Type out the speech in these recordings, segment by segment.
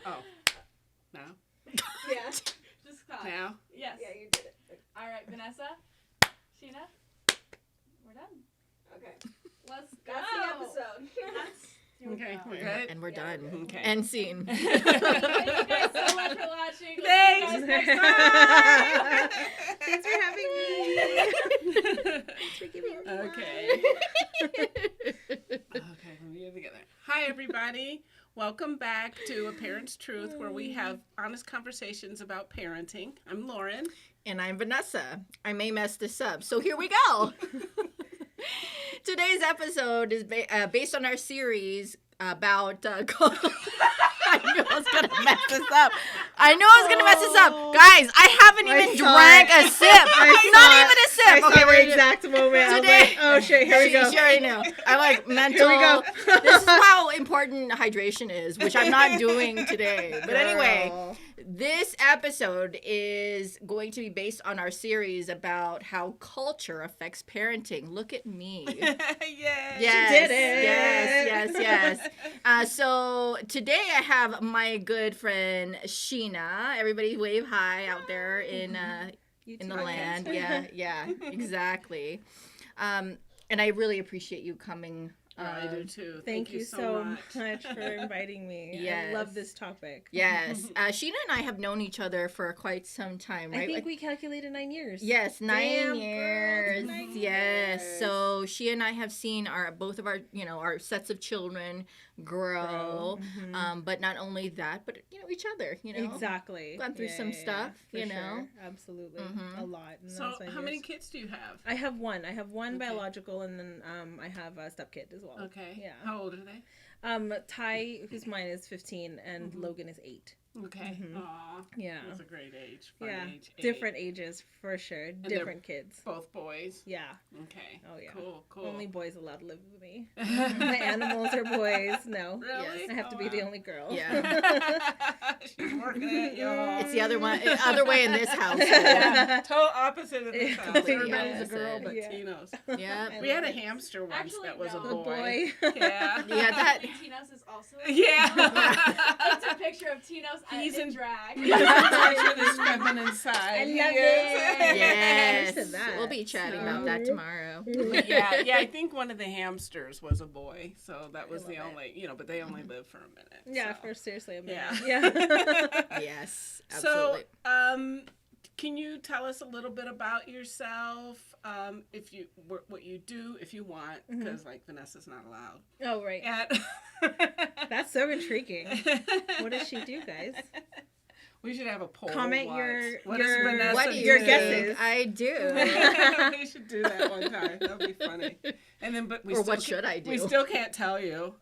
Oh. No? Yeah. Just clap. Now? Yes. Yeah, you did it. All right, Vanessa, Sheena, we're done. Okay. Let's go. That's the episode. Here we Okay, go. we're good? And we're Yeah, done. we're good. Okay. End scene. Thank you guys so much for watching. We'll Thanks. see you guys next time. Thanks for having me. Thanks for giving me Okay. Okay, let me get it together. Hi, everybody. Welcome back to A Parent's Truth, where we have honest conversations about parenting. I'm Lauren. And I'm Vanessa. I may mess this up, so here we go. Today's episode is based on our series about... I knew I was going to mess this up. Guys, I haven't even drank a sip. Not even a sip. I saw Okay, the we're exact moment. I was Today- like, oh shit, here we go. She already knew. I like mental. Here we go. This is how important hydration is, which I'm not doing today. But anyway, Girl. this episode is going to be based on our series about how culture affects parenting. Look at me. Yay. Yes, did it. yes. So today I have my good friend Sheena. Everybody wave hi out there in the land. Yeah, exactly. And I really appreciate you coming. I do too. Thank you so much for inviting me. Yes. I love this topic. Yes. Sheena and I have known each other for quite some time, right? I think we calculated 9 years. Yes, 9 Damn, years. girl, 9 Yes. years. So she and I have seen both of our our sets of children grow. Mhm. But not only that, but each other. Exactly. Gone through some stuff, for sure. Absolutely. Mhm. A lot. in So, those 9 how many years. kids do you have? I have one. I have one Okay. biological, and then I have a stepkid as well. Okay. Yeah. How old are they? Ty, who's mine, is 15, and Logan is 8. Okay. Mhm. Aw. Yeah. That's a great age. Fun Yeah. age. Different ages for sure. they're- Different kids. Both boys. Yeah. Okay. Oh yeah. Cool. Only boys allowed to live with me. My animals are boys. No. Really? Yes. I have to be the only girl. Yeah. She's working it, y'all. It's the other way in this house. Yeah, total opposite of this house. Completely Everybody's a girl but Yeah. Tino's. Yeah. We had a hamster once Actually, that was no. a A boy. boy. Yeah. Yeah, that- Tino's is also a Yeah. It's a picture of Tino's He's in in- drag. He's in touch with his feminine side. I He love is. it. Yes. Here's to that. We'll be chatting about that tomorrow. Yeah, I think one of the hamsters was a boy, so that was I the love only, but they only live for a minute. Yeah, so. for seriously a Yeah. minute. Yeah. Yes, absolutely. So, can you tell us a little bit about yourself? If you what you do, if you want, because like Vanessa's not allowed. Oh, right. And That's so intriguing. What does she do, guys? We should have a poll. Comment once. your- What does your- Vanessa What do do? you your think guesses. I do? We should do that one time. That would be funny. And then, but we Or still what should I do? We still can't tell you.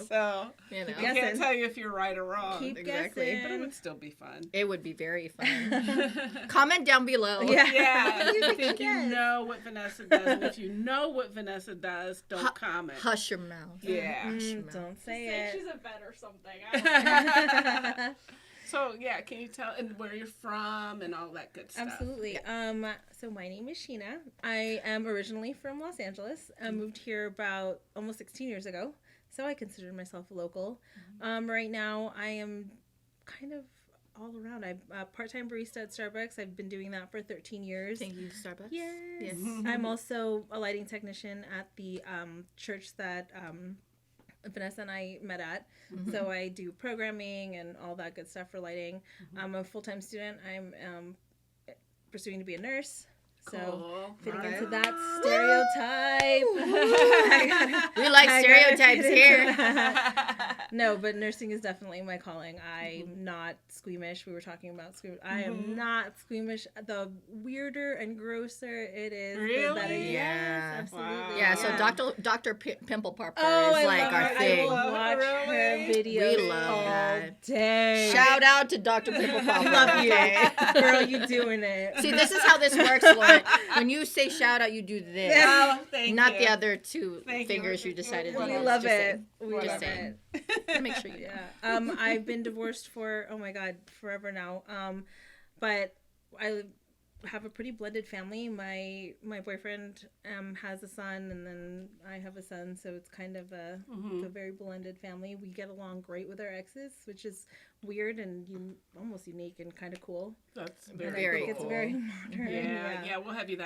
So You know. we Guessing. can't tell you if you're right or wrong. Keep Exactly. guessing. But it would still be fun. It would be very fun. Comment down below. Yeah. Yeah, if You you think think she you does. know what Vanessa does, and if you know what Vanessa does, don't comment. Hush your mouth. Yeah. Don't say Say it. she's a vet or something. I don't know. So yeah, can you tell and where you're from and all that good stuff? Absolutely. So my name is Sheena. I am originally from Los Angeles. I moved here about almost 16 years ago, so I consider myself a local. Right now, I am kind of all around. I'm a part-time barista at Starbucks. I've been doing that for 13 years. Thank you, Starbucks. Yes. Yes. I'm also a lighting technician at the church that Vanessa and I met at. So I do programming and all that good stuff for lighting. I'm a full-time student. I'm pursuing to be a nurse. So Cool. fitting All right. into that stereotype. We like I gotta stereotypes fit into here. that. No, but nursing is definitely my calling. I'm not squeamish. We were talking about squeamish. I am not squeamish. The weirder and grosser it is, the better. Really? Yeah. Yes, absolutely. Wow. Yeah, so Dr. Pimple Popper Oh, is I like love our her. thing. I will watch her Really? videos We love all that. day. Shout out to Dr. Pimple Popper. Love you, okay? girl. You doing it? See, this is how this works, Lauren. When you say shout out, you do this. Oh, thank Not you. the other two Thank you. fingers you decided to We use. love Just it. saying. We Just love saying. it. Make sure you know. Yeah. I've been divorced for, oh my God, forever now. But I have a pretty blended family. My boyfriend has a son, and then I have a son, so it's kind of it's a very blended family. We get along great with our exes, which is weird and almost unique and kind of cool. That's And very I think cool. it's very modern. Yeah, we'll have you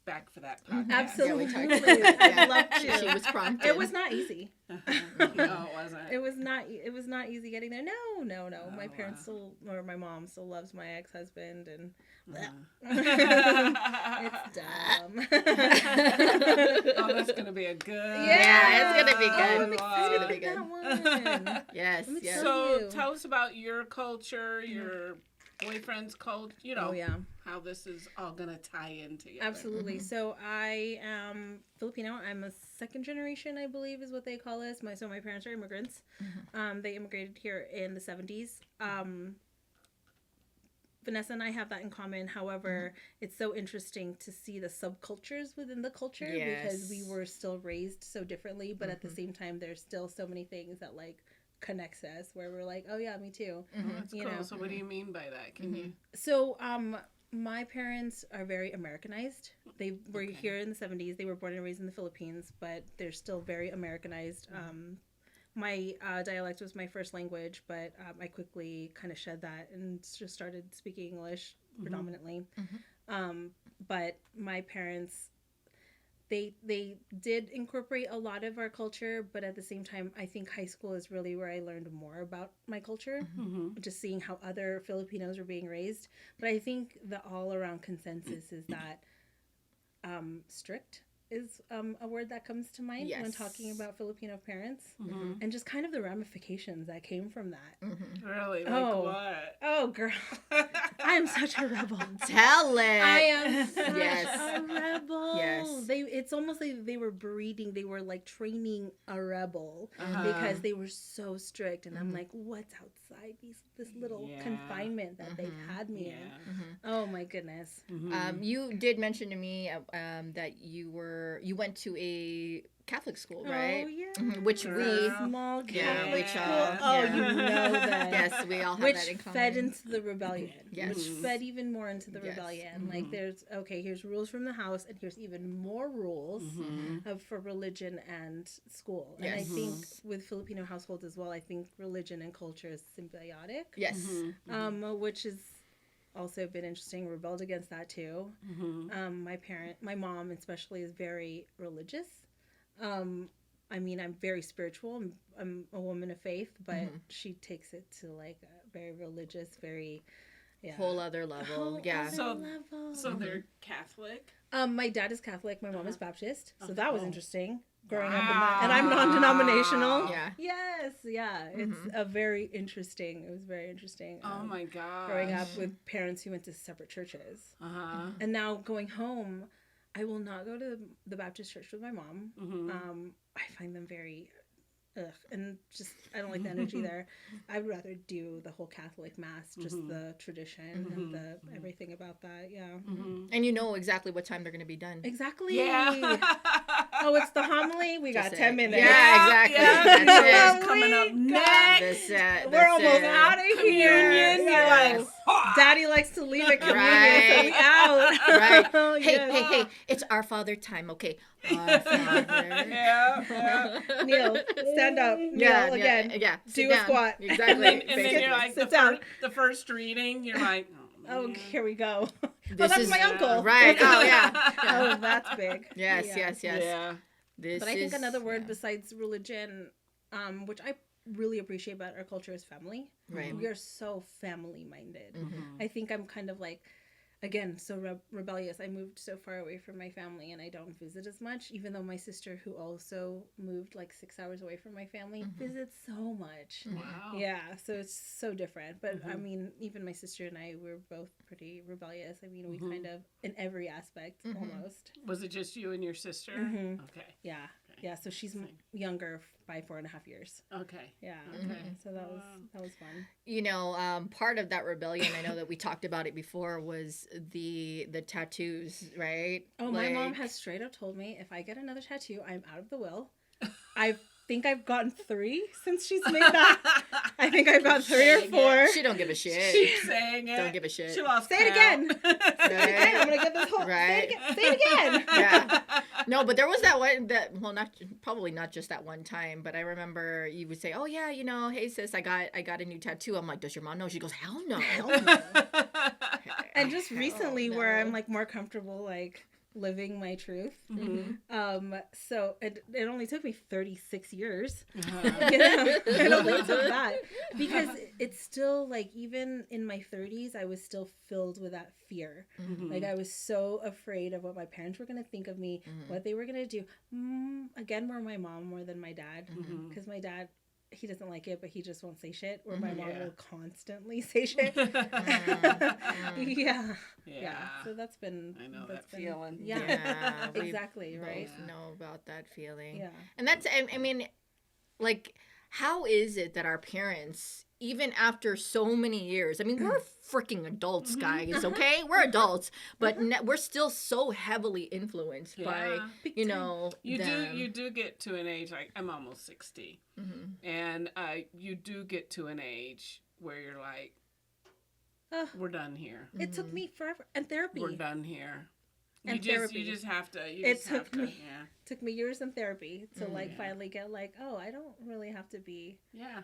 back for that podcast. Absolutely. Yeah, we talked about I'd love to. She was prompted. It was not easy. No, it wasn't. It was not easy getting there. No. My Oh, parents still, or my mom still loves my ex-husband, and it's dumb. Oh, that's gonna be a good. Yeah, it's gonna be good. Oh, I'm It's excited gonna be for good. that one. Yes, I'm yes. excited. So you. tell us about your culture, your boyfriend's culture. You know, Oh yeah, how this is all gonna tie in together. absolutely. So I am Filipino. I'm a second generation, I believe, is what they call us. My parents are immigrants. They immigrated here in the 70s. Vanessa and I have that in common. However, it's so interesting to see the subcultures within the culture because we were still raised so differently, but at the same time, there's still so many things that like connects us where we're like, oh yeah, me too. Oh, that's You cool. know. So what do you mean by that? Can you? So, my parents are very Americanized. They were here in the 70s. They were born and raised in the Philippines, but they're still very Americanized. My dialect was my first language, but I quickly kind of shed that and just started speaking English predominantly. But my parents, they did incorporate a lot of our culture, but at the same time, I think high school is really where I learned more about my culture, just seeing how other Filipinos were being raised. But I think the all-around consensus is that strict is a word that comes to mind when talking about Filipino parents, and just kind of the ramifications that came from that. Really? Like what? Oh, girl. I am such a rebel. Tell it. I am such Yes. a rebel. Yes. It's almost like they were breeding, they were like training a rebel because they were so strict. And I'm like, what's outside this little confinement that they've had me in? Oh my goodness. You did mention to me that you went to a Catholic school, right? Oh yeah. Which we Small Yeah, Catholic which, school. yeah. You know that. yes, we all have Which that in common. fed into the rebellion. Yes. Which fed even more into the Yes. rebellion. Like there's here's rules from the house, and here's even more rules for religion and school. And I Yes. think with Filipino households as well, I think religion and culture is symbiotic. Yes. Which has also been interesting. Rebelled against that too. My mom especially is very religious. I mean, I'm very spiritual. I'm a woman of faith, but she takes it to like a very religious, very Whole other level. So they're Catholic. My dad is Catholic. My mom is Baptist. So that was Oh. interesting. Growing up in that, and I'm non-denominational. Yeah. Yes, yeah. It's a very interesting. It was very interesting. Oh my god. Growing up with parents who went to separate churches, and now going home, I will not go to the Baptist church with my mom. I find them very, and just I don't like the energy there. I'd rather do the whole Catholic mass, just the tradition and the everything about that. Yeah, And you know exactly what time they're going to be done. exactly. Yeah. Oh, it's the homily. We got Just 10 it. minutes. Yeah, exactly. Yeah. That's It's coming up We next. That's it. We're almost out of Communion. here. You're Yes. like, Daddy likes to leave at communion, so we out. Right. Oh, Hey, yes. hey, it's our Father time, okay? Our Father. yeah. Kneel. Stand up. Kneel again. Yeah. Do Sit a down. squat. Exactly. And then Basically. you're like, Sit down. the first reading, you're like, Oh, here we go. This That's is- my uncle. Right. Oh, yeah. Oh, that's big. Yes, Yeah. yes, yes. Yeah. This But I think is- another word yeah. besides religion, which I really appreciate about our culture, is family. Right. We are so family minded. Mm-hmm. I think I'm kind of like, again, so rebellious. I moved so far away from my family and I don't visit as much, even though my sister, who also moved like 6 hours away from my family, visits so much. Wow. Yeah, so it's so different. But I mean, even my sister and I were both pretty rebellious. I mean, we kind of, in every aspect, almost. Was it just you and your sister? Okay. Yeah. Yeah, so she's younger by 4.5 years. Okay. Yeah. Okay. So that was fun. You know, part of that rebellion, I know that we talked about it before, was the tattoos, right? Oh, my mom has straight up told me if I get another tattoo, I'm out of the will. I've think I've gotten 3 since she's made that. I think I've got 3 or 4. She don't give a shit. Keep saying it. Don't give a shit. She lost Say it count. again. Say it again. I'm gonna get this whole. Right. Say it again. Yeah. No, but there was that one that, well, probably not just that one time, but I remember you would say, "Oh yeah, you know, hey sis, I got a new tattoo." I'm like, "Does your mom know?" She goes, "Hell no." And just recently, no. where I'm like more comfortable, like living my truth. So it only took me 36 years. You know? It only took that because it's still like, even in my 30s, I was still filled with that fear. Like I was so afraid of what my parents were going to think of me, what they were going to do. Again, my mom more than my dad, because my dad, he doesn't like it, but he just won't say shit. Where my mom will constantly say shit. Yeah. So that's been. I know that feeling. Yeah. We Exactly. Right. both know about that feeling. Yeah. And that's, I mean, like, how is it that our parents, even after so many years, I mean, we're freaking adults, guys, okay? We're adults, but we're still so heavily influenced by, you know, You them. do get to an age, like, I'm almost 60, and you do get to an age where you're like, we're done here. It took me forever. And therapy. We're done here. And You therapy. just have to. Took me years in therapy to like finally get like, oh, I don't really have to be. Yeah.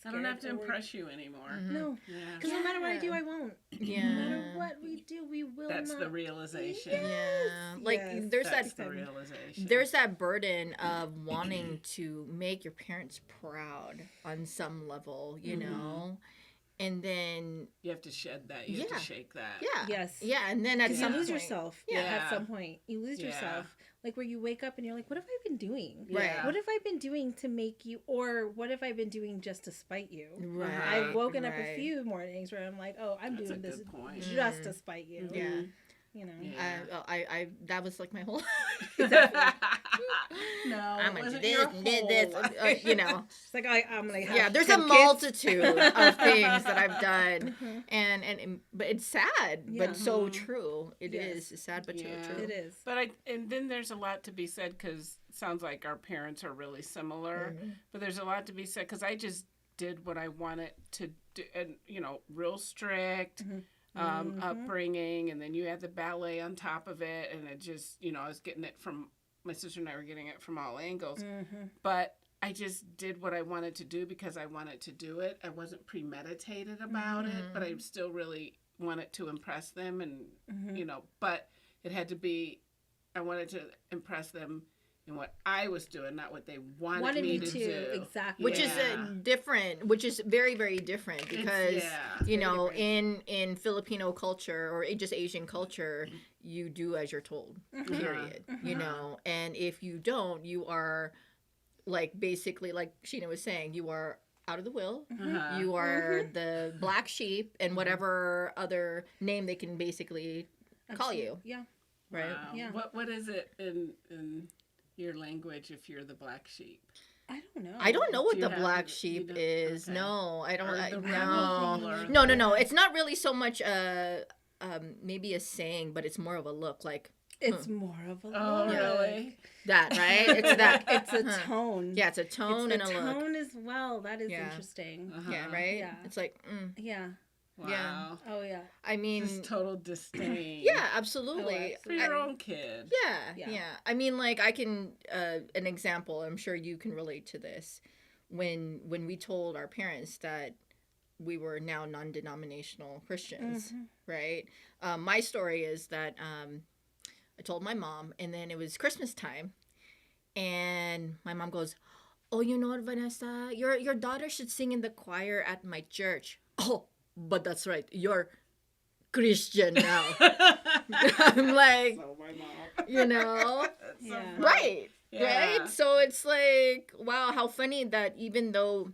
I don't have to impress you anymore. No. Yeah. Because no matter what I do, I won't. Yeah. No matter what we do, we will That's not. the realization. Yeah. Like, Yes. there's That's that the realization. there's that burden of wanting to make your parents proud on some level, you know, and then you have to shed that. You have to shake that. Yes. and then at Because some you lose point, yourself. Yeah. At some point, you lose yourself. Like where you wake up and you're like, what have I been doing? Right. What have I been doing to make you, or what have I been doing just to spite you? Right. I've woken up a right. few mornings where I'm like, oh, I'm That's doing a this good point. just to spite you. Yeah. You know. Yeah. I that was like my whole. No, I'm gonna do wasn't this your and did whole this, life. you know. It's like I'm gonna have Yeah, there's 10 a kids. multitude of things that I've done, and but it's sad, but so true. It is Yes. sad, but so true. It is. But and then there's a lot to be said, because it sounds like our parents are really similar. But there's a lot to be said, because I just did what I wanted to do, and real strict upbringing, and then you had the ballet on top of it, and it just I was getting it from my sister and I were getting it from all angles. But I just did what I wanted to do because I wanted to do it. I wasn't premeditated about it, but I still really wanted to impress them, and but it had to be, I wanted to impress them in what I was doing, not what they wanted me to do. Exactly. Which is which is very, very different, because in Filipino culture, or just Asian culture, you do as you're told, period. You know, and if you don't, you are like, basically, like Sheena was saying, you are out of the will. You are the black sheep, and whatever other name they can basically call you. Yeah. Right. Wow. Yeah. What is it in your language if you're the black sheep? I don't know. I don't know what Do the you black have- sheep you don't- is. okay. No, I don't. Or the No. rebel, or- No. It's not really so much maybe a saying, but it's more of a look, like It's more of a Oh, look. really? that, right? It's that. It's a tone. Yeah, it's a tone It's and the a look. tone as well. That is Yeah. interesting. Yeah, right. Yeah. It's like, Yeah. Wow. Yeah. Oh yeah. I mean, Just total disdain. yeah, absolutely. For your own kid. Yeah. I mean, like, I can an example. I'm sure you can relate to this. When we told our parents that we were now non-denominational Christians, right? My story is that I told my mom, and then it was Christmas time, and my mom goes, "Oh, you know what, Vanessa? Your daughter should sing in the choir at my church." Oh, but that's right, you're Christian now. I'm like, So my mom. That's so Yeah. funny. right. Yeah. Right? So it's like, wow, how funny that even though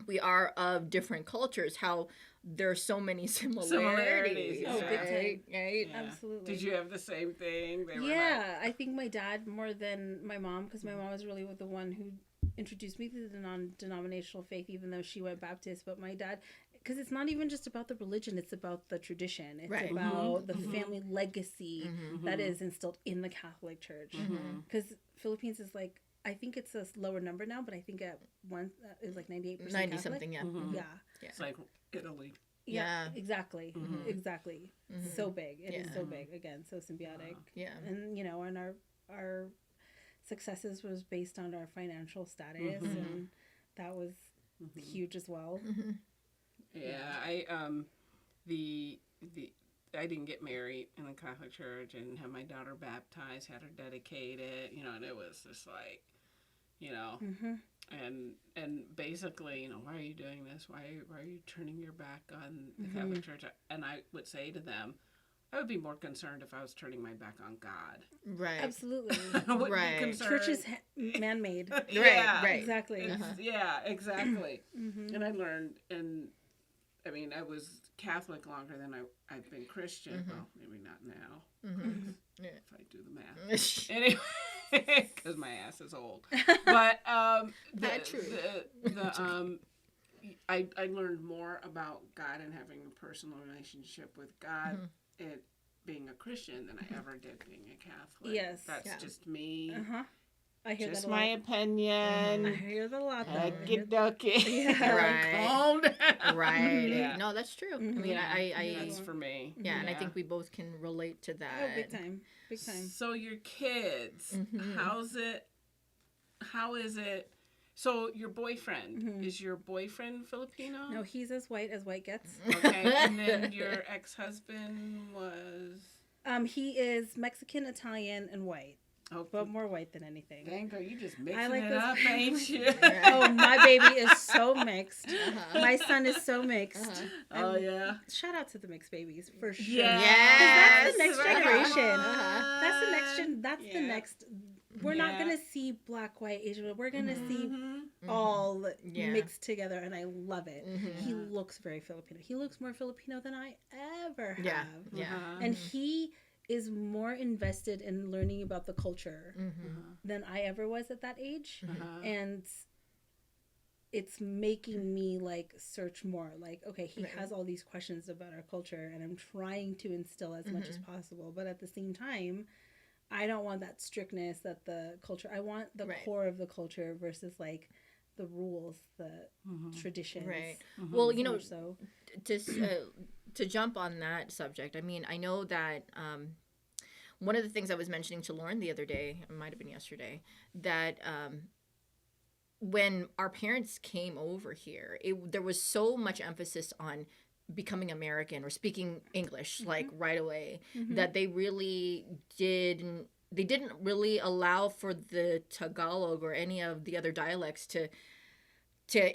we are of different cultures, how there's so many similarities. Oh, big right? Right? Yeah. Absolutely. Did you have the same thing? They were Yeah, I think my dad more than my mom, because my mom was really the one who introduced me to the non-denominational faith, even though she went Baptist. But my dad, because it's not even just about the religion, it's about the tradition. It's Right. about the family legacy that is instilled in the Catholic Church. Because Philippines is like I think it's a lower number now, but I think at one it was like 98% 90 Catholic. something, yeah. Mhm. Yeah. It's like Italy. Yeah, Yeah. exactly. Mhm. Exactly. Mhm. So big. It is Yeah. so big. Again, so symbiotic. Yeah. And and our successes was based on our financial status, Mhm. and that was Mhm. huge as well. Mhm. Yeah, the I didn't get married in the Catholic Church and had my daughter baptized, had her dedicated, and it was just like, Mm-hmm. and basically, why are you doing this? Why are you turning your back on the Mm-hmm. Catholic Church? And I would say to them, I would be more concerned if I was turning my back on God. Right. Absolutely. I wouldn't Right. be concerned. Church is man-made. Yeah, Right. Exactly. it's- yeah, exactly. Mm-hmm. And I learned, I was Catholic longer than I've been Christian. Mhm. Well, maybe not now, Mm-hmm. Yeah. if I do the math. Anyway, because my ass is old. But True. I learned more about God and having a personal relationship with God and being a Christian than I ever did being a Catholic. Yes. That's Yeah. just me. Uh-huh. I hear Just that a my lot. opinion. I hear that a lot, though. Okie dokie. Yeah. Right. Calm down. Right. Yeah. No, that's true. I Mhm. mean, I That's for me. yeah, and I think we both can relate to that. Oh, big time. Big time. So your kids, Mhm. how is it? So your boyfriend, Mhm. is your boyfriend Filipino? No, he's as white gets. Okay, and then your ex-husband was. He is Mexican, Italian, and white, Oh, but more white than anything. dang girl, you just I mixing like it those- up, ain't you? Oh, my baby is so mixed. Uh-huh. My son is so mixed. Uh-huh. Oh yeah. Shout out to the mixed babies for sure. Yes. That's the next Right generation. Uh-huh. That's the next gen. That's Yeah. the next. We're Yeah. not gonna see black, white, Asian. We're gonna see Mhm. all Yeah. mixed together, and I love it. Mhm. He Yeah. looks very Filipino. He looks more Filipino than I ever have. Yeah. Yeah. Uh-huh. And he is more invested in learning about the culture Mhm. than I ever was at that age. Uh-huh. And it's making me like search more. Like, okay, he Right. has all these questions about our culture, and I'm trying to instill as much as possible. But at the same time, I don't want that strictness that the culture. I want the Right. core of the culture versus like the rules, the Mhm. traditions. Right. Mhm. Well, So much so. to jump on that subject, I mean, I know that one of the things I was mentioning to Lauren the other day, it might have been yesterday, that when our parents came over here, there was so much emphasis on becoming American or speaking English like right away Mhm. that they really didn't really allow for the Tagalog or any of the other dialects to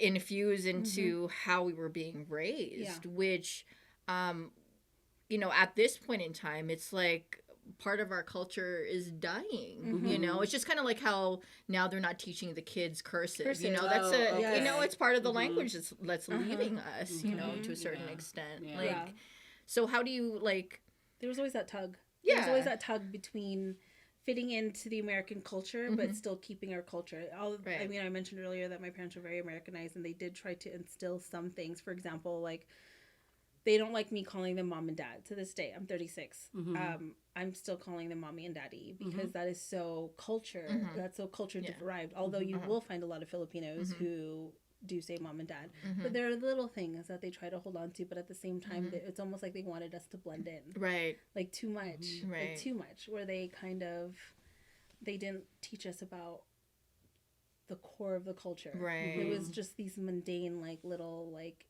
infuse into how we were being raised, which at this point in time, it's like part of our culture is dying. It's just kind of like how now they're not teaching the kids cursive. That's okay. it's part of the Mhm. language that's leaving us, Mhm. to a certain Yeah. extent. Yeah. Like, Yeah. so how do you like? There was always that tug. There was Yeah. always that tug between fitting into the American culture, but still keeping our culture. I Right. mean, I mentioned earlier that my parents were very Americanized, and they did try to instill some things. For example, like, they don't like me calling them mom and dad to this day. I'm 36. Mhm. I'm still calling them mommy and daddy because that is so culture. That's so culture Yeah. derived. Although you will find a lot of Filipinos who do say mom and dad, but there are little things that they try to hold on to. But at the same time, it's almost like they wanted us to blend in, Right. like too much, Right. like too much. Where they they didn't teach us about the core of the culture. Right. It was just these mundane, like little like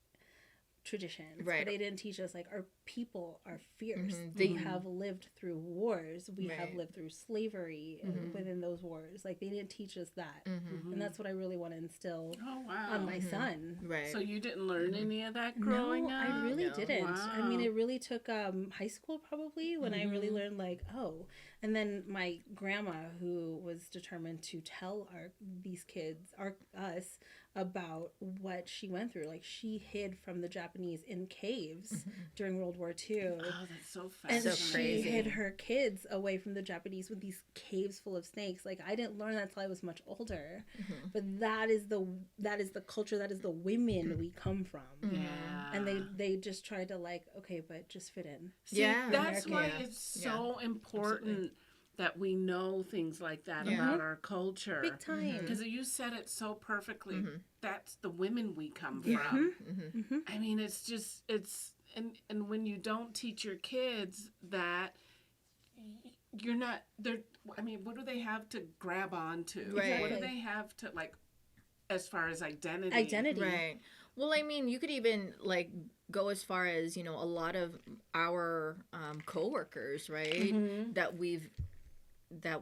traditions. Right. But they didn't teach us like our people are fierce. Mhm. They have lived through wars. We have Right. lived through slavery within those wars. Like, they didn't teach us that. Mhm. And that's what I really want to instill Oh wow. on my son. Right. So you didn't learn any of that growing No, up? I really No. didn't. I mean, Wow. it really took high school probably when I really learned like, oh. And then my grandma, who was determined to tell these kids, us, about what she went through. Like, she hid from the Japanese in caves during World War II. Oh, that's so And fascinating. So she crazy. hid her kids away from the Japanese with these caves full of snakes. Like, I didn't learn that till I was much older. But that is the culture, that is the women we come from. Yeah. And they just tried to like, okay, but just fit in. See, Yeah. that's American. why Yeah. it's so important that we know things like that Yeah. about our culture. Big time. Because you said it so perfectly. Mhm. That's the women we come Yeah. from. Mhm. I mean, it's just, and when you don't teach your kids that, you're not, they're, I mean, what do they have to grab onto? Right. What do they have to, like, as far as identity? Identity. Right. Well, I mean, you could even like go as far as, you know, a lot of our coworkers, right? Mm-hmm. That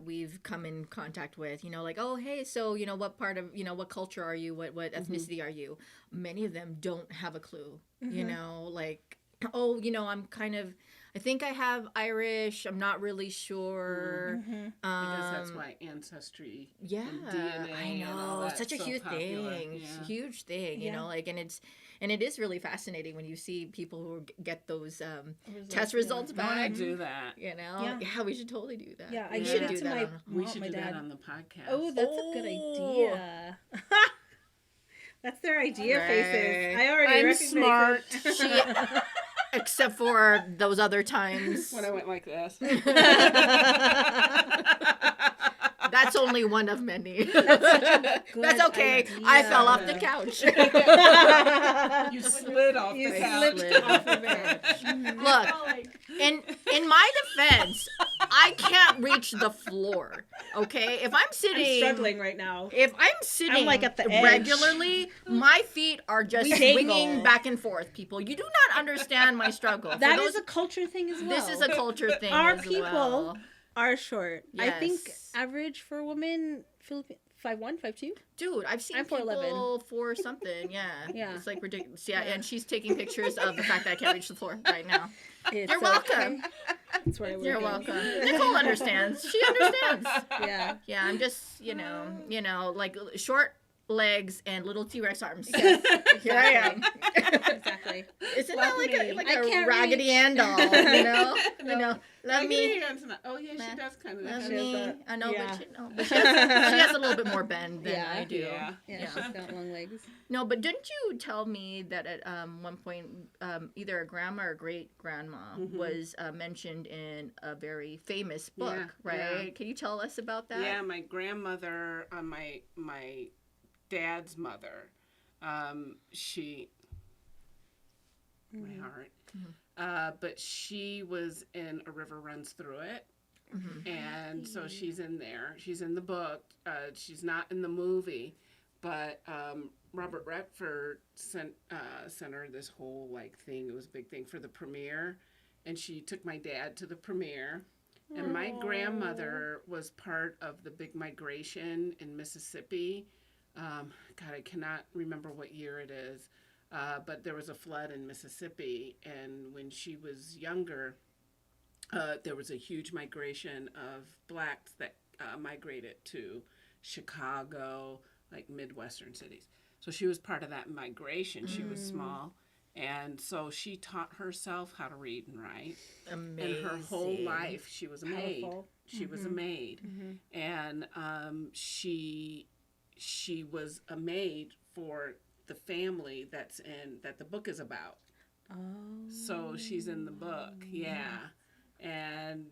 we've come in contact with, you know, like, oh, hey, so, you know, what part of, you know, what culture are you? What ethnicity are you? Many of them don't have a clue, you know, like, oh, you know, I think I have Irish. I'm not really sure. I guess that's why Ancestry Yeah, and DNA I and all know. that's Such a so huge popular. thing. It's a Yeah. huge thing, you Yeah. know, like, and it is really fascinating when you see people who get those Results, test yeah. results I want back. to do that. You know, Yeah. yeah, we should totally do that. Yeah, I we gave should it do to that. my on- We mom, should my do dad. that on the podcast. Oh, that's a good Oh. idea. That's their idea Right. faces. I already I'm recognize smart. it. Except for those other times. When I went like this. That's only one of many. Good That's okay. I idea. fell off the couch. You slid off You the slipped couch. off of it. Look, Oh, like, in my defense, I can't reach the floor. Okay, if I'm sitting, I'm struggling right now. If I'm sitting like, at the edge. regularly, my feet are just We dangle. swinging back and forth. People, you do not understand my struggle. For That those- is a culture thing as well. This is a culture thing. Our as people well. are short. I think Yes. average for women, Philippine 5'1", 5'2". Dude, I've seen I'm 4'11". people for something. Yeah, Yeah. it's like ridiculous. Yeah, and she's taking pictures of the fact that I can't reach the floor right now. It's You're welcome. That's where I You're work. welcome. Nicole understands. She understands. Yeah. Yeah, I'm just, you know, like short legs and little T-Rex arms. Yes, Here I am. Exactly. Isn't Love that like me. a like I a can't Raggedy reach. Ann doll? You know, No. you know. I Love can me. hear you tonight. Oh yeah, she does kind of Love that. She has me. that- I know, yeah. but she has a little bit more bend than Yeah. I do. Yeah. Yeah, Yeah. she's got long legs. No, but didn't you tell me that at one point either a grandma or great grandma was mentioned in a very famous book, Yeah, right? yeah. Can you tell us about that? Yeah, my grandmother, my dad's mother, she, my heart, but she was in A River Runs Through It, and so she's in there. She's in the book. She's not in the movie, but Robert Redford sent her this whole like thing. It was a big thing for the premiere, and she took my dad to the premiere. And my grandmother was part of the big migration in Mississippi. God, I cannot remember what year it is, but there was a flood in Mississippi. And when she was younger, there was a huge migration of blacks that migrated to Chicago, like Midwestern cities. So she was part of that migration. She was small. And so she taught herself how to read and write. Amazing. And her whole life, she was a maid. Powerful. She was a maid. And she was a maid for the family that the book is about. Oh. So she's in the book, yeah. And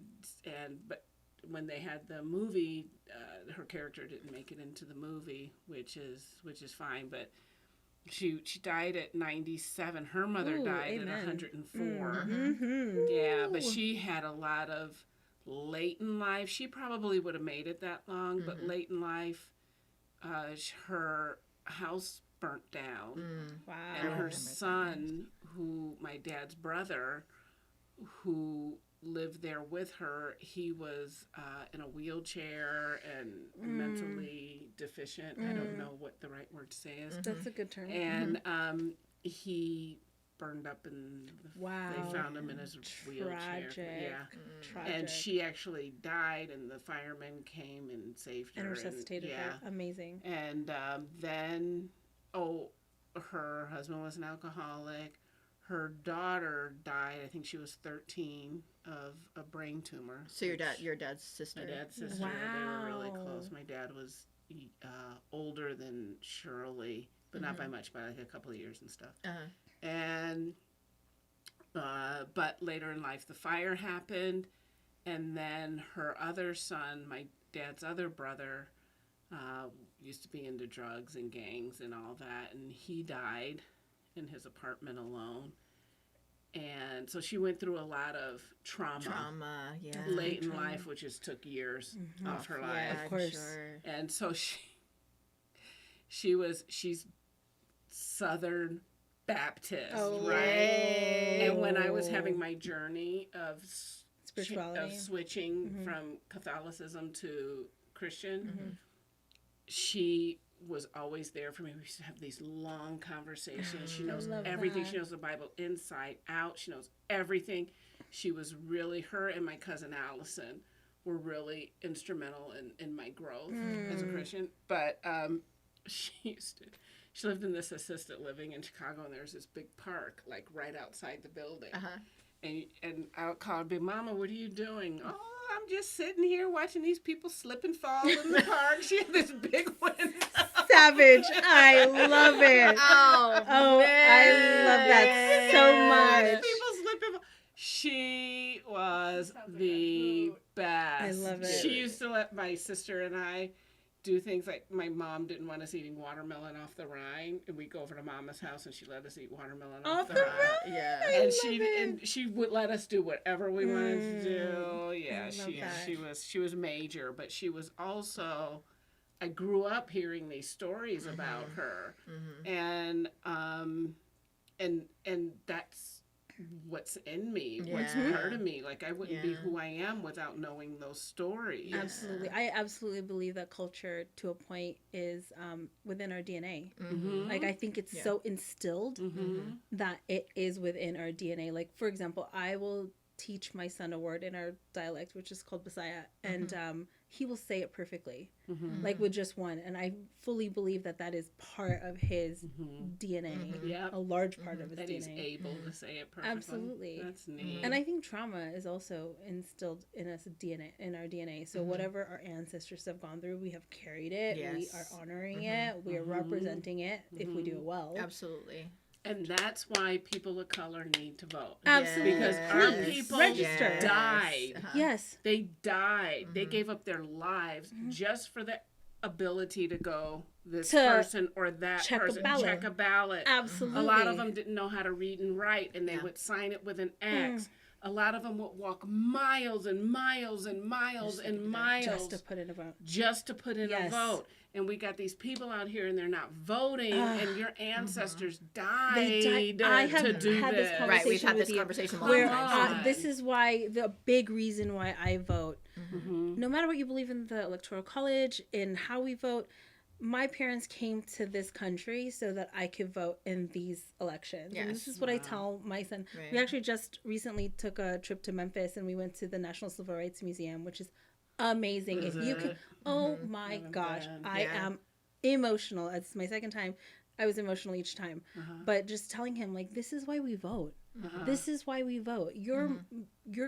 but when they had the movie, her character didn't make it into the movie, which is fine. But she died at 97. Her mother Ooh, died amen. at 104. Mm-hmm. Yeah, but she had a lot of late in life. She probably would have made it that long, but late in life, her house burnt down. Wow. And her son, who, my dad's brother, who lived there with her, he was in a wheelchair and mentally deficient. I don't know what the right word to say is. That's a good term. And he burned up and Wow. they found him in his wheelchair. Tragic. Yeah. Tragic. And she actually died, and the firemen came and saved her. And resuscitated her. Amazing. And then, her husband was an alcoholic. Her daughter died, I think she was 13, of a brain tumor. So your dad's sister. My dad's sister. They were really Wow. close. My dad was older than Shirley, but not by much, by like a couple of years and stuff. And but later in life, the fire happened, And then her other son, my dad's other brother, used to be into drugs and gangs and all that, and he died in his apartment alone. And so she went through a lot of trauma yeah. late in life, which just took years off her life. Yeah, Of course. Sure. And so she's Southern Baptist, right? Yay. And when I was having my journey of Spirituality. switching from Catholicism to Christian, she was always there for me. We used to have these long conversations. She knows everything. that. She knows the Bible inside out. She knows everything. She was really, her and my cousin Allison were really instrumental in my growth as a Christian. But she lived in this assisted living in Chicago, and there's this big park like right outside the building. And I would call her, "Big Mama, what are you doing?" "Oh, I'm just sitting here watching these people slip and fall in the park." She had this big window. Savage. I love it. Oh, I love that so much. People slip and fall. She was the best. I love it. She used to let my sister and I do things like, my mom didn't want us eating watermelon off the rind, and we'd go over to Mama's house and she let us eat watermelon off the rind. Yeah. And she would let us do whatever we wanted to do. Yeah, she was major, but she was also, I grew up hearing these stories about her, and that's what's in me, what's part of me. Like, I wouldn't be who I am without knowing those stories. Absolutely. I absolutely believe that culture, to a point, is within our DNA. Like, I think it's so instilled that it is within our DNA. Like, for example, I will teach my son a word in our dialect, which is called Bisaya, and he will say it perfectly, like with just one. And I fully believe that that is part of his DNA, a large part of his that DNA. He's able to say it perfectly. Absolutely. That's neat. And I think trauma is also instilled in us, in our DNA. So whatever our ancestors have gone through, we have carried it. Yes. We are honoring it. We are representing it if we do it well. Absolutely. And that's why people of color need to vote. Absolutely. Because our people register. died. Yes. They died. They gave up their lives just for the ability to go, this person or that person, check a ballot. Absolutely. A lot of them didn't know how to read and write, and they would sign it with an X. A lot of them would walk miles and miles and miles and miles just to put in a vote. Just to put in a vote. And we got these people out here, and they're not voting, and your ancestors died I have to do had this. this conversation Right, we've had with this you conversation where multiple times. this is why, the big reason why I vote, no matter what you believe in the Electoral College, in how we vote, my parents came to this country so that I could vote in these elections. Yes. And this is what I tell my son. Right. We actually just recently took a trip to Memphis, and we went to the National Civil Rights Museum, which is amazing. If you could, oh my gosh, I am emotional. It's my second time. I was emotional each time. But just telling him, like, this is why we vote. This is why we vote. Your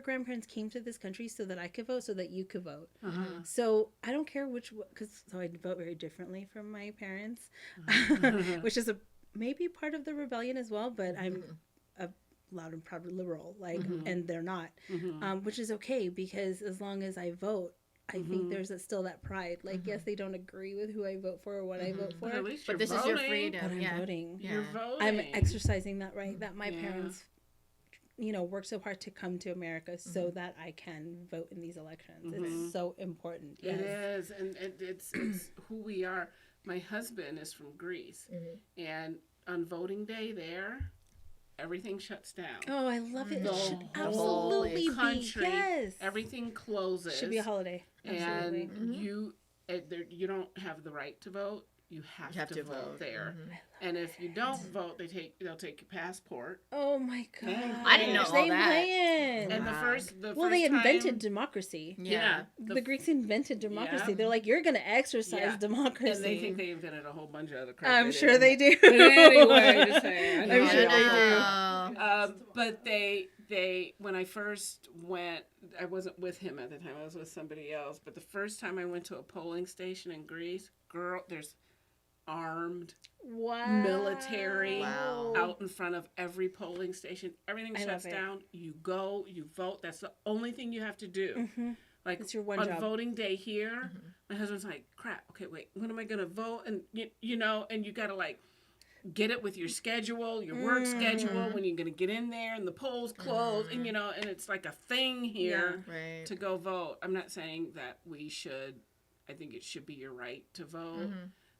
grandparents came to this country so that I could vote, so that you could vote. So I don't care so I vote very differently from my parents, which is maybe part of the rebellion as well, but I'm a loud and proud liberal, like, and they're not, which is okay, because as long as I vote, I think there's still that pride. Like, yes, they don't agree with who I vote for or what I vote for, But at least But you're this voting. is your freedom. but I'm voting. Yeah. You're voting. I'm exercising that right that my parents, worked so hard to come to America so that I can vote in these elections. It's so important. Yes. It is, and it's who we are. My husband is from Greece, and on voting day there, everything shuts down. Oh, I love it. The It should whole absolutely country, be. Yes. everything closes. Should be a holiday. Absolutely. And you don't have the right to vote. You have to vote there. And if you don't vote, they'll take your passport. Oh my God. I didn't know all They that. playing. And the Wow. first Well, they invented time, democracy. yeah, The Greeks invented democracy. Yeah. They're like, you're going to exercise Yeah. democracy. and they think they invented a whole bunch of other crap. I'm sure they do. But anyway, just saying. I'm sure they do. But they when I first went, I wasn't with him at the time. I was with somebody else. But the first time I went to a polling station in Greece, girl, there's armed Wow. military Wow. out in front of every polling station. Everything I shuts love it. down. You go, you vote. That's the only thing you have to do. Mm-hmm. Like It's your one on job. voting day here, Mhm. my husband's like, crap, okay, wait, when am I going to vote? And, you know, and you got to like get it with your schedule, your work schedule, when you're going to get in there and the polls close. And, you know, and it's like a thing here Right. to go vote. I'm not saying that we should, I think it should be your right to vote.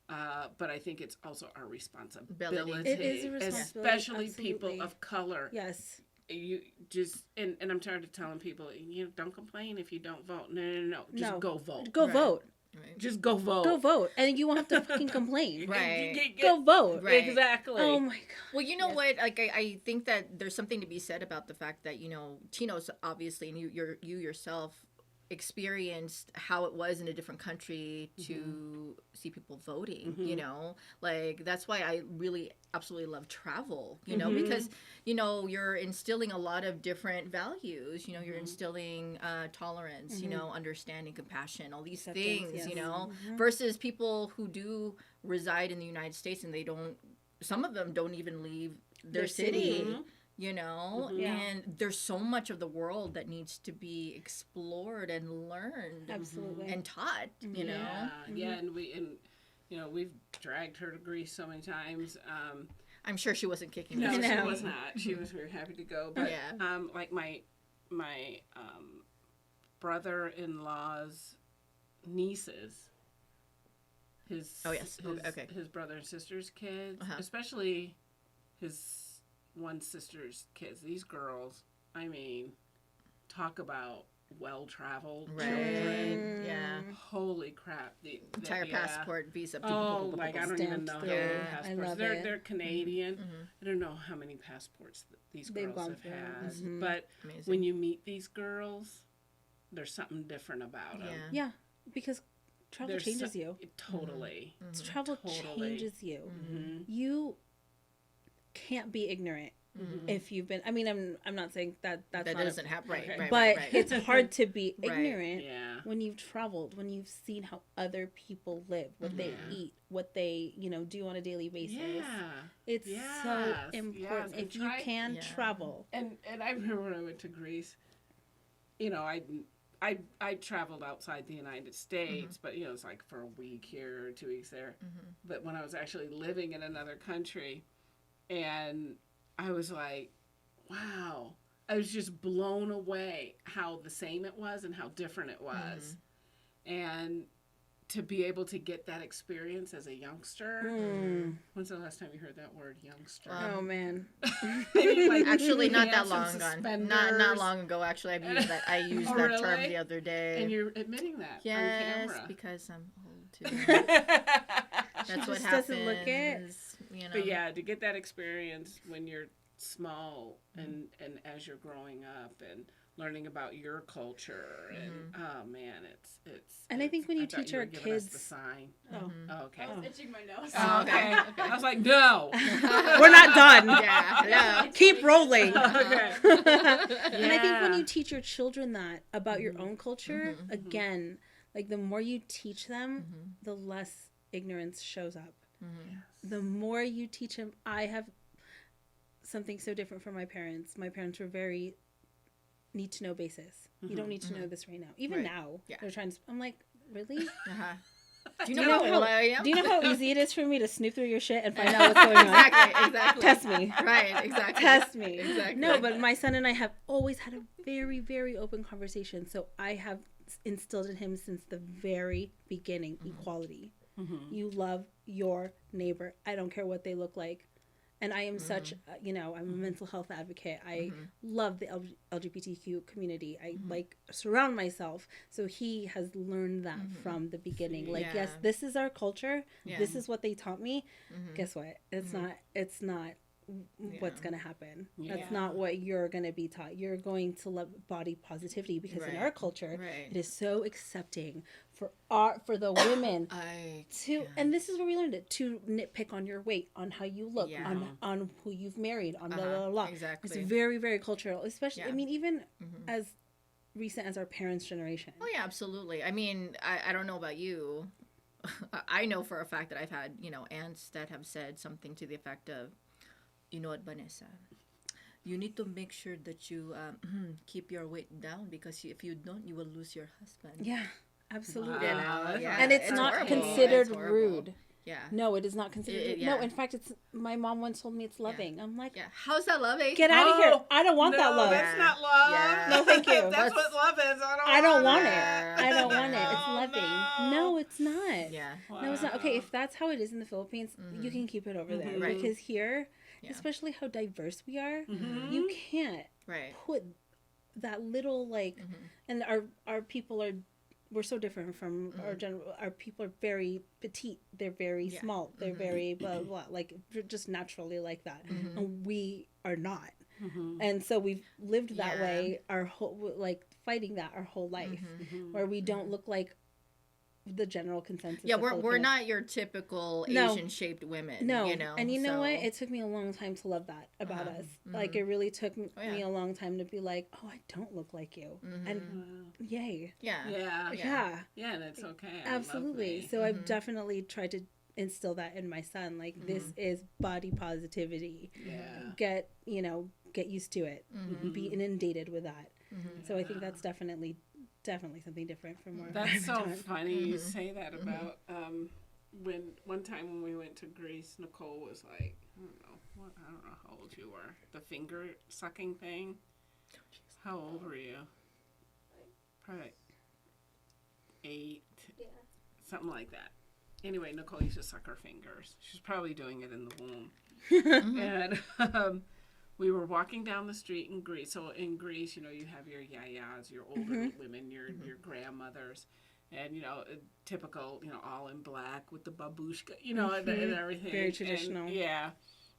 But I think it's also our responsibility. It is a responsibility, especially people absolutely. of color. Yes. You just and I'm tired of telling people, you know, don't complain if you don't vote. No. Just No. go vote. Go Right. vote. Right. Just go vote. Go vote. And you won't have to fucking complain. Right. Go vote. Right. Exactly. Oh my God. Well, you know Yes. what? Like, I think that there's something to be said about the fact that, you know, Tino's obviously, and you yourself experienced how it was in a different country to see people voting, you know? Like, that's why I really absolutely love travel, you know, because, you know, you're instilling a lot of different values, you know, you're instilling tolerance, you know, understanding, compassion, all these Acceptance, things, yes. you know, versus people who do reside in the United States and they don't, some of them don't even leave their city. You know, Yeah. and there's so much of the world that needs to be explored and learned Absolutely. and taught, you know. Yeah, and you know, we've dragged her to Greece so many times. I'm sure she wasn't kicking No, us. she No. was not. She was very happy to go. But Yeah. like my brother-in-law's nieces, his Oh, yes. his, Okay. his brother and sister's kids, Uh-huh. especially his one sister's kids. These girls, I mean, talk about well-traveled Right. children. Yeah. Holy crap! The Entire yeah. passport, visa. Oh, like I don't even know how Stamped many through. I passports. love They're it. they're Canadian. Mhm. I don't know how many passports these They've girls gone have through. had, Mhm. but Amazing. when you meet these girls, there's something different about them. Yeah. Yeah. Because travel changes you. Totally. Travel Totally. changes you. Mm-hmm. You can't be ignorant if you've been. I mean, I'm not saying that that's That not doesn't happen. Right, Okay. right, but right. it's hard to be Right. ignorant Yeah. when you've traveled, when you've seen how other people live, what they Yeah. eat, what they, do on a daily basis. Yeah. It's so Yes, important. yes, and If you try- can Yeah. travel. And I remember when I went to Greece, you know, I traveled outside the United States, but it's like for a week here or 2 weeks there. But when I was actually living in another country, and I was like, wow, I was just blown away how the same it was and how different it was. And to be able to get that experience as a youngster. When's the last time you heard that word, youngster? Oh man. Like, Actually, not that pants and long gone. suspenders. Not long ago. Actually, I used Oh, that term really? the other day. And you're admitting that on yes, camera. because I'm old too. She That's what just happens. doesn't look it. You know. But yeah, to get that experience when you're small and as you're growing up and learning about your culture and oh man, it's And I think when you thought teach were our giving us the kids- sign. Oh. Oh, okay. I was itching my nose. Oh, okay. I was like, no. We're not done. Yeah. Hello. Keep rolling. Okay. And I think when Yeah. you teach your children that about your own culture, again, like the more you teach them, the less ignorance shows up. The more you teach them, I have something so different from my parents. My parents were very need to know basis. You don't need to know this right now. Even Right. now, Yeah. they're trying to. I'm like, really? Uh-huh. Do you know how how old I am? Do you know how easy it is for me to snoop through your shit and find out what's going on? Exactly. Test me. Right. Exactly. Test me. Exactly. No, but my son and I have always had a very, very open conversation. So I have instilled in him since the very beginning equality. You love your neighbor. I don't care what they look like. And I am such, I'm a mental health advocate. I love the LGBTQ community. I like surround myself. So he has learned that from the beginning. Like, yes, Yeah. this is our culture. Yeah. This is what they taught me. Guess what? It's not what's going to happen. Yeah. That's not what you're going to be taught. You're going to love body positivity because in Right. our culture, Right. it is so accepting for the women and this is where we learned it, to nitpick on your weight, on how you look, Yeah. on who you've married, on blah blah blah. Exactly. It's very, very cultural, especially Yeah. I mean even as recent as our parents' generation. Oh yeah, absolutely. I mean, I don't know about you, I know for a fact that I've had, aunts that have said something to the effect of, you know what, Vanessa, you need to make sure that you keep your weight down because if you don't, you will lose your husband. Yeah, absolutely. Wow. Yeah, And it's not horrible. considered It's horrible. rude. Yeah. No, it is not considered rude. No, yeah. in fact, it's my mom once told me it's loving. I'm like, Yeah. How's that loving? get out of here. Oh, I don't want that love. That's not love. Yeah. No, thank you. That's what love is. I don't want it. Yeah. I don't want it. Yeah. It's loving. No. No, it's not. Yeah. No, it's not. Okay, if that's how it is in the Philippines, you can keep it over there. Mhm. Right. Because here, Yeah. especially how diverse we are, Mhm. you can't Right. put that little and our people we're so different from our people are very petite, they're very small, they're very blah, blah, like just naturally like that, and we are not. And so we've lived that way our whole fighting that our whole life, where we don't look like the general consensus. Yeah, of we're Filipinos. not your typical No. Asian shaped women. No, You know? and you know so- what? It took me a long time to love that about us. Like it really took me a long time to be like, oh, I don't look like you, and Wow. yay, Yeah. Yeah. yeah, Yeah, and it's okay. I love absolutely. me. So I've definitely tried to instill that in my son. Like this is body positivity. Yeah. Get used to it. Be inundated with that. So I think that's definitely something different from where That's so I'm funny you say that about when one time when we went to Greece, Nicole was like, I don't know how old you were. The finger sucking thing. How old were you? Probably 8, something like that. Anyway, Nicole used to suck her fingers. She's probably doing it in the womb. And we were walking down the street in Greece. So in Greece, you have your yayas, your older women, your grandmothers, and typical, all in black with the babushka, and everything. Very traditional. And, yeah,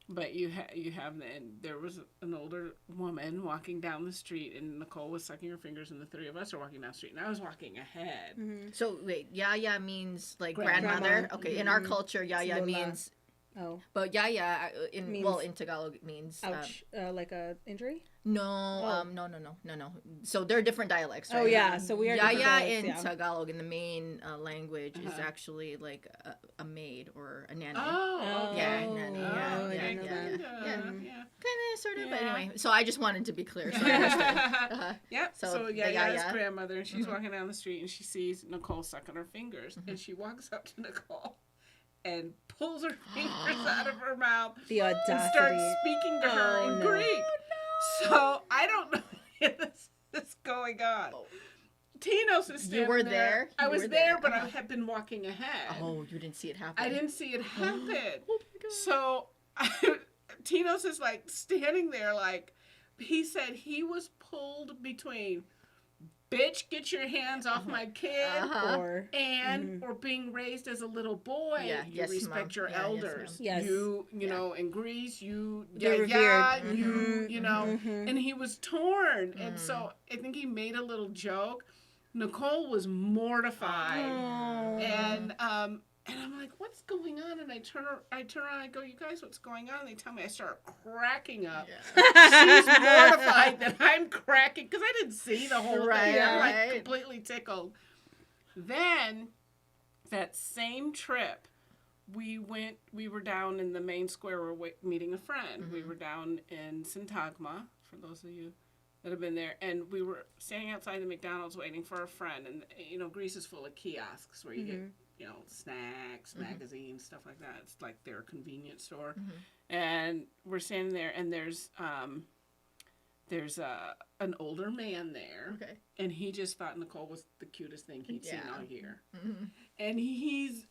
but you have, and there was an older woman walking down the street, and Nicole was sucking her fingers, and the three of us are walking down the street, and I was walking ahead. So wait, yaya means like Grandma. grandmother. Okay, in our culture, yaya Lola. means. Oh, But yaya in Means- in Tagalog it means ouch! Like a injury. no, no. So they're different dialects, right? Oh yeah, so we are different Yaya dialects, in yeah. Tagalog in the main language is actually like a maid or a nanny. Oh, okay. Yeah, nanny. Yeah, I yeah, didn't know yeah, that. yeah. Yeah. Kind of, sort of, but Yeah. anyway. So I just wanted to be clear. So I understood. Yep. So So, the Yaya's yaya. grandmother, and she's walking down the street, and she sees Nicole sucking her fingers, and she walks up to Nicole and pulls her fingers out of her mouth The and audacity. starts speaking to her Oh, in no. Greek. So I don't know if this is going on. Tinos is standing You were there? I You was were there, there. but I had been walking ahead. Oh, you didn't see it happen. I didn't see it happen. Oh my God. So Tinos is like standing there like, he said he was pulled between, bitch, get your hands off my kid, Or and or being raised as a little boy. Yeah, You yes, respect Mom. your Yeah, yes, elders. ma'am. Yes. You know, in Greece, you They're yeah, revered. you know, Mhm. and he was torn, and so I think he made a little joke. Nicole was mortified, Oh. and I'm like, what's going on? And I turn around, I go, you guys, what's going on? And they tell me, I start cracking up. She's mortified that I'm cracking because I didn't see the whole Right, thing. I'm right. like completely tickled. Then that same trip, we were down in the main square. We're meeting a friend. We were down in Syntagma, for those of you that have been there, and we were standing outside the McDonald's waiting for a friend. And Greece is full of kiosks where you get snacks, magazines, stuff like that. It's like their convenience store. And we're standing there, and there's an older man there, Okay. and he just thought Nicole was the cutest thing he'd seen Yeah. all year. Mm-hmm. And he's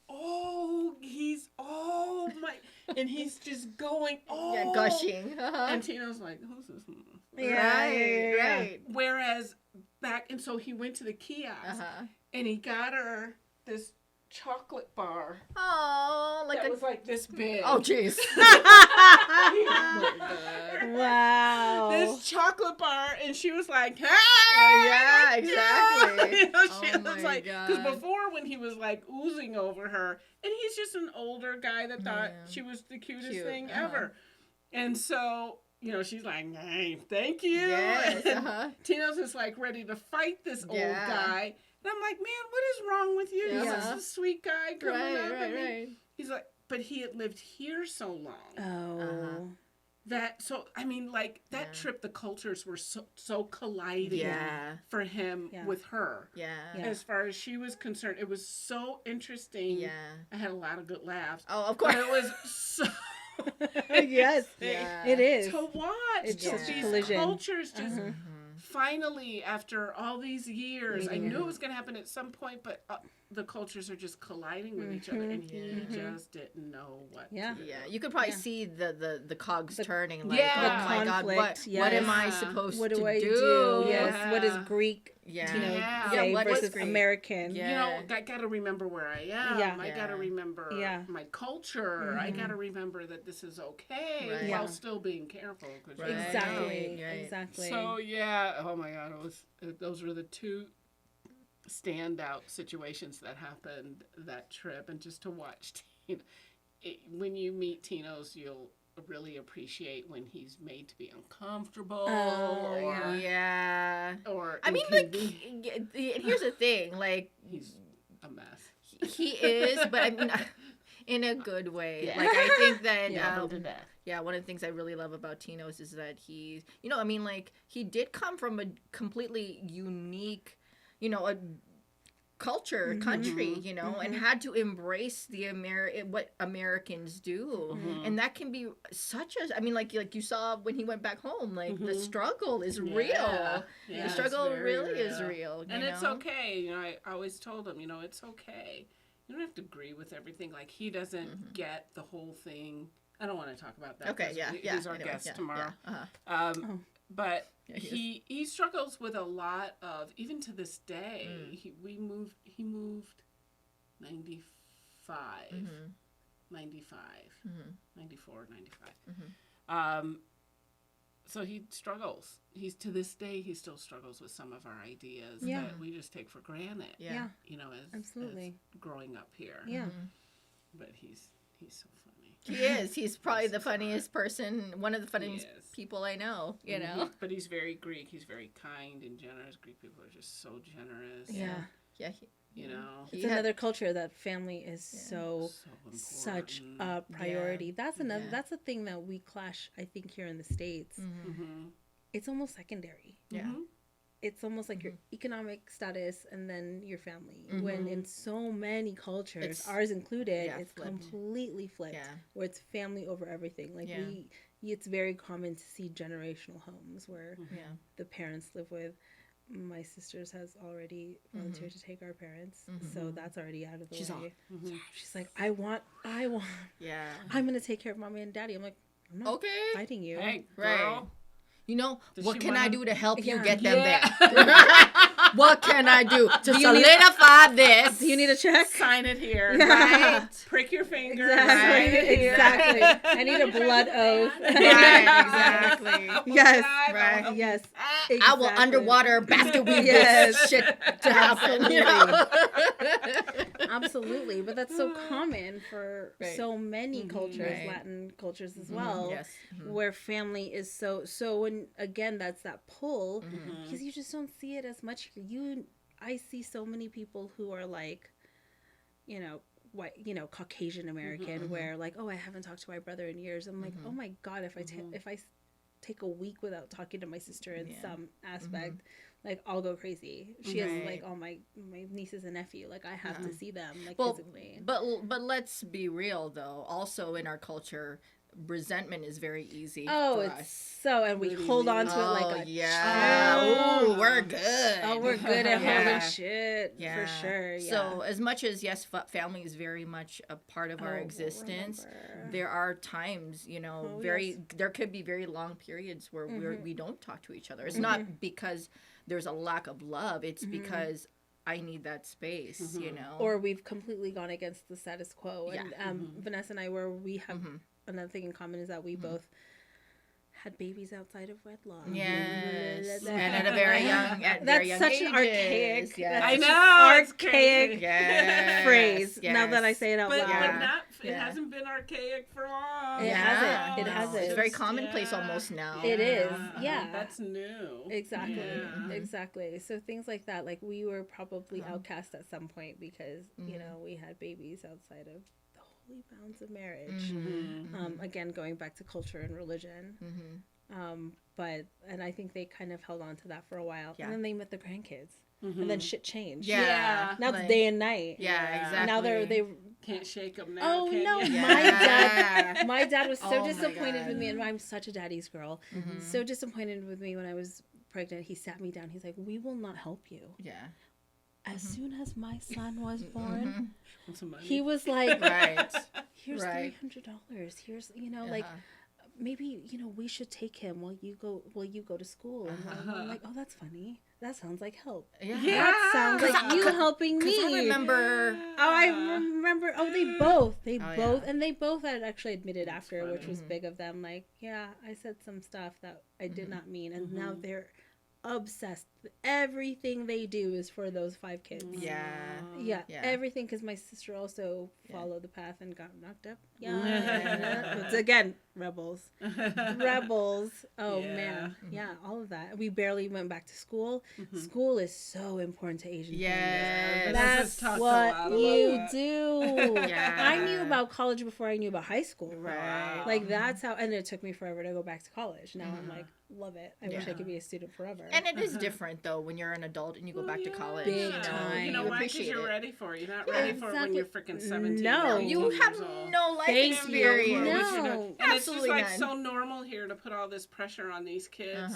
my, and he's just going, Yeah, gushing. And Tino's like, who's this? Right. Whereas back, and so he went to the kiosk, and he got her this chocolate bar Oh, like that a. was like this big. Oh, jeez. Wow. This chocolate bar, and she was like, "Hey!" Yeah, exactly. She Oh was my like, because God. before when he was like oozing over her, and he's just an older guy that thought Yeah. she was the cutest Cute, thing uh-huh. ever, and so she's like, "Hey, thank you." Yes. And Tino's is like ready to fight this old Yeah. guy. And I'm like, man, what is wrong with you? Yeah. He's just a sweet guy coming up. Right, right. He's like, but he had lived here so long. Oh. That Yeah. trip, the cultures were so colliding Yeah. for him with her. Yeah. As far as she was concerned, it was so interesting. Yeah. I had a lot of good laughs. Oh, of course. But it was so Yes, Yeah. it is. to watch. It's Just just these collision. cultures just Mhm. finally, after all these years, I Meeting. knew it was going to happen at some point, but the cultures are just colliding with each other, and he Yeah. just didn't know what Yeah. to do. Yeah, you could probably Yeah. see the cogs turning. Like, Yeah. oh The my God, what conflict, what am I yes. supposed What to do I do? Yes. Yeah. What is Greek, Yeah. Yeah. say, what versus is Greek? American? Yeah. You know, I got to remember where I am. Yeah. I got to Yeah. remember Yeah. my culture. I got to remember that this is okay Right. while Yeah. still being careful. 'Cause Right. Exactly. Right. Exactly. So yeah, oh my God, those were the two standout situations that happened that trip, and just to watch Tino, when you meet Tino's, you'll really appreciate when he's made to be uncomfortable. Oh, or, Yeah. or I mean, like, inconvenient. here's the thing, like, He's a mess. he is, but I mean, in a good way. Yeah. Like, I think that, Yeah, to death. yeah, one of the things I really love about Tino's is that he's, you know, I mean, like, he did come from a completely unique, you know, a culture, country, you know, and had to embrace the what Americans do. And that can be such a, I mean, like you saw when he went back home, like, the struggle is real. Yeah, The it's struggle very really is real. And you it's know? okay. You know, I always told him, you know, it's okay. You don't have to agree with everything. Like, he doesn't get the whole thing. I don't want to talk about that. Okay, 'cause yeah, He's our anyway, guest yeah, tomorrow. yeah, uh-huh. But Yeah, he he struggles with a lot of, even to this day. He moved 95, 95, 94, 95. So he struggles. To this day, he still struggles with some of our ideas Yeah. that we just take for granted. Yeah. You know, as Absolutely. growing up here. Yeah. But he's so funny. He is. He's probably the funniest person, one of the funniest is. people I know, you And know? but he's very Greek. He's very kind and generous. Greek people are just so generous. Yeah. Yeah. You know, It's another culture that family is so important. such a priority. That's another. Yeah. That's a thing that we clash. I think here in the States, Mm-hmm. it's almost secondary. Yeah. It's almost like your economic status and then your family. When in so many cultures, It's- ours included, yeah, it's flipped. completely flipped. Yeah. Where it's family over everything. Like Yeah. it's very common to see generational homes where Yeah. the parents live with. My sister's has already volunteered to take our parents, so that's already out of the She's way. all- She's like, I want, Yeah. I'm gonna take care of mommy and daddy. I'm like, I'm not Okay. fighting you. Hey, Right. girl. You know, Does what she can I wanna- do to help you Yeah. get them Yeah. there? What can I do to you need- solidify this? Do you need a check? Sign it here. Yeah. Right? Prick your finger. Exactly. Sign it here. Exactly. I need a blood oath. Right, exactly. Yes. Right. Yes. I will Exactly. underwater basket weave Yes. this shit to happen. You know? Absolutely, but that's so common for Right. so many cultures, Right. Latin cultures as well, Yes. where family is so. When again, that's that pull Mm-hmm. because you just don't see it as much. I see so many people who are like, you know, white, Caucasian American, where like, oh, I haven't talked to my brother in years. I'm like, oh my God, if I take a week without talking to my sister in some aspect, like I'll go crazy. She has like all my nieces and nephew. Like I have to see them like physically. But let's be real though. Also in our culture, resentment is very easy. Oh, for it's us. so, and we hold on to it like a yeah. champ. Ooh, we're good. Oh, we're good at Yeah. holding shit for sure. Yeah. So as much as yes, family is very much a part of our Oh, existence, remember. there are times, Oh, there could be very long periods where we don't talk to each other. It's not because there's a lack of love. It's because I need that space, you know. Or we've completely gone against the status quo. Yeah. And Vanessa and I, where we have another thing in common is that we both had babies outside of wedlock. Yes. Blah, And blah, at blah. a very That's young such ages. an archaic. Yes. I That's such know, an it's archaic crazy. Yes. phrase. Yes. Now that I say it out But, loud. but not, it Yeah. hasn't been archaic for long. It hasn't. It No. hasn't. It's very commonplace almost now. It is, yeah. That's new. Exactly. Yeah. Exactly. So things like that, like we were probably Uh-huh. outcast at some point because, you know, we had babies outside of the holy bounds of marriage. Again, going back to culture and religion. And I think they kind of held on to that for a while. Yeah. And then they met the grandkids. And then shit changed. Yeah. Now like- it's day and night. Yeah, exactly. Now they Can't shake them now. Oh can no, you? my dad was so Oh, my disappointed God. with me, and I'm such a daddy's girl. So disappointed with me when I was pregnant. He sat me down. He's like, "We will not help you." Yeah. As soon as my son was born, Want some money? he was like, Right. "Here's Right. $300. Here's like." Maybe we should take him while you go to school. And I'm like, oh, that's funny. That sounds like help. Yeah. That sounds like you helping me. I remember. I remember. Oh, they both. yeah. And they both had actually admitted after, funny. which was big of them. Like, yeah, I said some stuff that I did not mean, and now they're obsessed. Everything they do is for those 5 kids. Yeah. Yeah, Yeah. everything, because my sister also followed the path and got knocked up. Yeah, But again, rebels. Oh Yeah. man, yeah, all of that. We barely went back to school. School is so important to Asian Yes. families. Let's That's talk a what lot about you that. do. Yeah. I knew about college before I knew about high school. Right. Like that's how, and it took me forever to go back to college. Now I'm like, love it. I wish I Yeah. could be a student forever. And it is different though when you're an adult and you go back to college. Big you know, time. You know you why? Because appreciate you're it. ready for it. You're not Yeah, ready for it when exactly. you're freaking 17. No. or 18 You have years old. no life Thank you. experience. No. And it's just Absolutely like none. so normal here to put all this pressure on these kids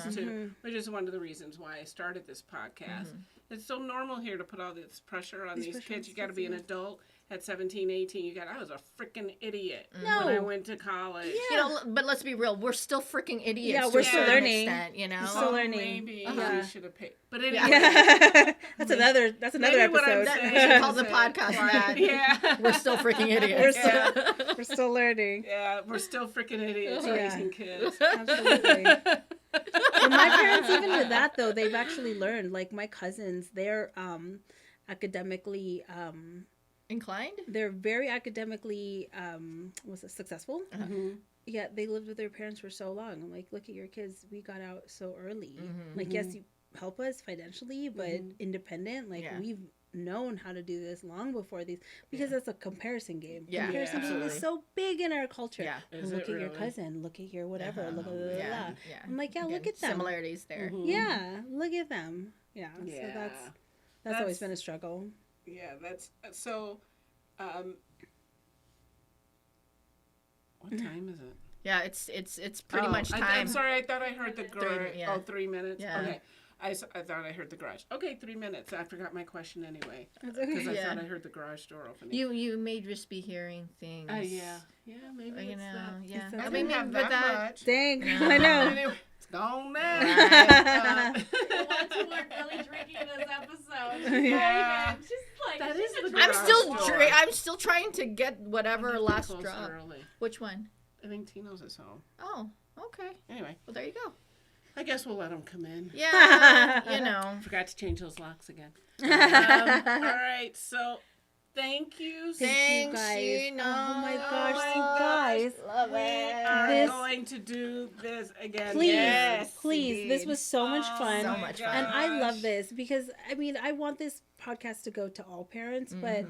which is one of the reasons why I started this podcast. It's so normal here to put all this pressure on these kids. You got to be an adult at 17, 18. I was a freaking idiot when I No. went to college. You know, but let's be real. We're still freaking idiots. Yeah, to we're a still certain learning. Extent, you know. We're still learning. Maybe Yeah. we should have paid. But anyway. Yeah. that's another Maybe what I'm episode. saying We should is call the that- podcast that. Yeah. We're still freaking idiots. We're still we're still learning. Yeah, we're still freaking idiots Yeah. raising kids. Absolutely. But my parents, even with that though, they've actually learned. Like my cousins, they're academically Inclined? they're very academically successful. Mm-hmm. Yeah, they lived with their parents for so long. I'm like, look at your kids. We got out so early. Like, yes, you help us financially, but independent. Like, Yeah. we've known how to do this long before these, because it's a comparison game. Yeah, Comparison game is absolutely. so big in our culture. Yeah. Is Look it at your really? cousin. Look at your whatever. Look at Yeah. Yeah. I'm like, yeah, Again, look at them. Similarities there. Yeah, look at them. Yeah. Yeah. So that's always been a struggle. Yeah, that's so. What time is it? Yeah, it's pretty much time. I'm sorry, I thought I heard the garage. yeah. 3 minutes. Yeah. Okay, I thought I heard the garage. Okay, 3 minutes. I forgot my question anyway That's because I okay. Yeah. thought I heard the garage door opening. You may just be hearing things. Yeah, maybe You it's know, that. yeah. It's I that. didn't have that much. Dang, I know. Anyway, it's gone now. The ones who weren't really drinking this episode. Yeah. Just like That is the I'm garage still door. I'm still trying to get whatever I'm last close drop. early. Which one? I think Tino's is home. Oh, okay. Anyway, Well, there you go. I guess we'll let him come in. Yeah, you know. Forgot to change those locks again. All right, so thank you. Thank you Thanks, guys. Sheena. Oh my gosh, my you gosh. guys. Love We are This- going to do this again. Please, Yes, please. This indeed. was so much fun. So much fun. And I gosh. love this because, I mean, I want this podcast to go to all parents, but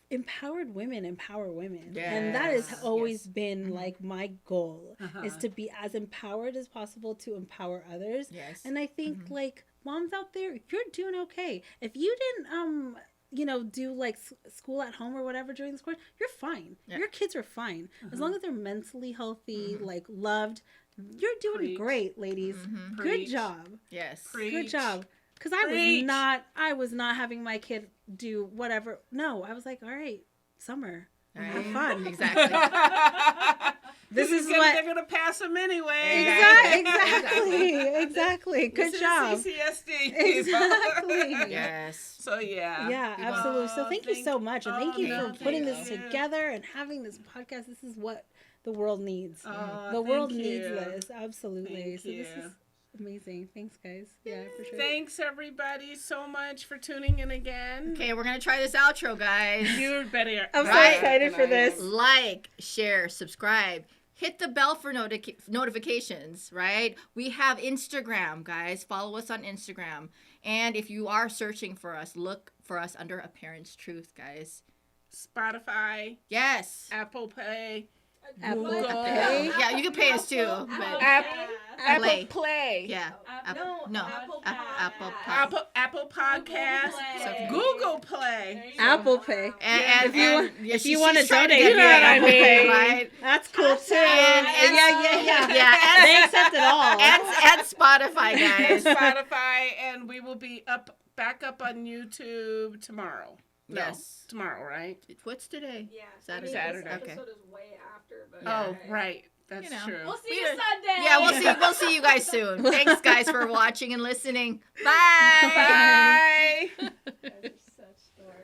empowered women empower women. And that has Yes, always yes. been like my goal is to be as empowered as possible to empower others. Yes. And I think like moms out there, you're doing okay. If you didn't do like school at home or whatever during this course, you're fine. Yeah. Your kids are fine. As long as they're mentally healthy, like loved, you're doing Preach. great, ladies. Good Preach. job. Yes. Preach. Good job. Because Preach. I was not having my kid do whatever. No, I was like, all right, summer. Have Right. fun. Exactly. This is they're gonna pass them anyway. Exactly. Good job. CCSD. Exactly. Yes. So yeah. Yeah, absolutely. So thank you so much, and thank you for thank putting you. this together and having this podcast. This is what the world needs. Oh, The world thank needs you. this. Absolutely. Thank So this you. is amazing. Thanks, guys. Yeah, for sure. Thanks everybody so much for tuning in again. Okay, we're gonna try this outro, guys. You're better. I'm so Right. excited for this. Like, share, subscribe. Hit the bell for notifications, right? We have Instagram, guys. Follow us on Instagram. And if you are searching for us, look for us under A Parent's Truth, guys. Spotify, Yes. Apple Pay, Apple Google. Pay. Yeah, you can pay us too. But Apple Play. yeah. No, Apple Apple Podcasts, So Google Play. Apple Pay. And If you want to she's trying donate, get you know what I Apple mean. Pay, right? That's cool too. And- Yeah. Yeah, They accept it all. and Spotify, guys. Spotify, and we will be back up on YouTube tomorrow. No, Yes. tomorrow, right? What's today? Yeah. Saturday. Saturday. This Okay. episode is way after, but Oh, right. That's You know. true. We'll see you Sunday. Yeah, we'll see you guys soon. Thanks, guys, for watching and listening. Bye. Bye.